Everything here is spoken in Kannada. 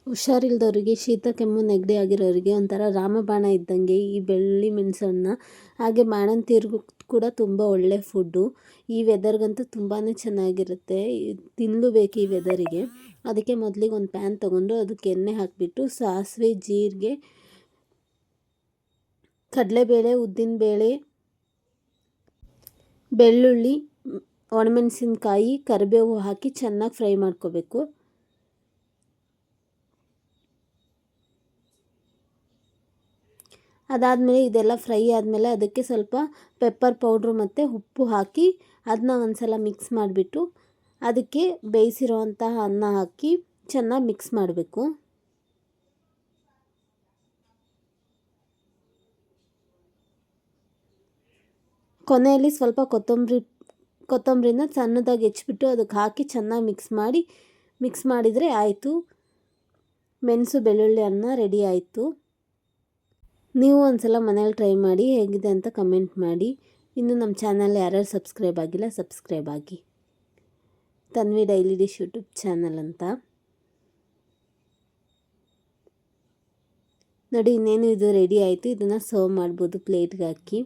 ಹುಷಾರಿಲ್ದವರಿಗೆ, ಶೀತ ಕೆಮ್ಮು ನೆಗಡಿ ಆಗಿರೋರಿಗೆ ಒಂಥರ ರಾಮಬಾಣ ಇದ್ದಂಗೆ ಈ ಬೆಳ್ಳುಳ್ಳಿ ಮೆಣಸನ್ನು. ಹಾಗೆ ಬಾಣಂತಿಯರಿಗೂ ಕೂಡ ತುಂಬ ಒಳ್ಳೆ ಫುಡ್ಡು. ಈ ವೆದರ್ಗಂತೂ ತುಂಬಾ ಚೆನ್ನಾಗಿರುತ್ತೆ, ತಿನ್ನಲೇಬೇಕು ಈ ವೆದರಿಗೆ. ಅದಕ್ಕೆ ಮೊದಲಿಗೆ ಒಂದು ಪ್ಯಾನ್ ತೊಗೊಂಡು ಅದಕ್ಕೆ ಎಣ್ಣೆ ಹಾಕಿಬಿಟ್ಟು ಸಾಸಿವೆ, ಜೀರಿಗೆ, ಕಡಲೆಬೇಳೆ, ಉದ್ದಿನಬೇಳೆ, ಬೆಳ್ಳುಳ್ಳಿ, ಒಣಮೆಣಸಿನ್ಕಾಯಿ, ಕರಿಬೇವು ಹಾಕಿ ಚೆನ್ನಾಗಿ ಫ್ರೈ ಮಾಡ್ಕೋಬೇಕು. ಅದಾದಮೇಲೆ ಇದೆಲ್ಲ ಫ್ರೈ ಆದಮೇಲೆ ಅದಕ್ಕೆ ಸ್ವಲ್ಪ ಪೆಪ್ಪರ್ ಪೌಡ್ರು ಮತ್ತು ಉಪ್ಪು ಹಾಕಿ ಅದನ್ನ ಒಂದು ಸಲ ಮಿಕ್ಸ್ ಮಾಡಿಬಿಟ್ಟು ಅದಕ್ಕೆ ಬೇಯಿಸಿರೋವಂತಹ ಅನ್ನ ಹಾಕಿ ಚೆನ್ನಾಗಿ ಮಿಕ್ಸ್ ಮಾಡಬೇಕು. ಕೊನೆಯಲ್ಲಿ ಸ್ವಲ್ಪ ಕೊತ್ತಂಬರಿನ ಸಣ್ಣದಾಗಿ ಹೆಚ್ಚಿಬಿಟ್ಟು ಅದಕ್ಕೆ ಹಾಕಿ ಚೆನ್ನಾಗಿ ಮಿಕ್ಸ್ ಮಾಡಿದರೆ ಆಯಿತು, ಮೆಣಸು ಬೆಳ್ಳುಳ್ಳಿ ಅನ್ನ ರೆಡಿ ಆಯಿತು. ನೀವು ಒಂದ್ಸಲ ಮನೇಲಿ ಟ್ರೈ ಮಾಡಿ ಹೇಗಿದೆ ಅಂತ ಕಮೆಂಟ್ ಮಾಡಿ. ಇನ್ನು ನಮ್ಮ ಚಾನಲ್ ಯಾರ್ಯಾರು ಸಬ್ಸ್ಕ್ರೈಬ್ ಆಗಿಲ್ಲ ಸಬ್ಸ್ಕ್ರೈಬ್ ಆಗಿ. Tanvi daily dish YouTube channel ಅಂತ ನೋಡಿ. ಇನ್ನೇನು ಇದು ರೆಡಿ ಆಯಿತು. ಇದನ್ನು ಸರ್ವ್ ಮಾಡ್ಬೋದು ಪ್ಲೇಟ್ಗೆ ಹಾಕಿ.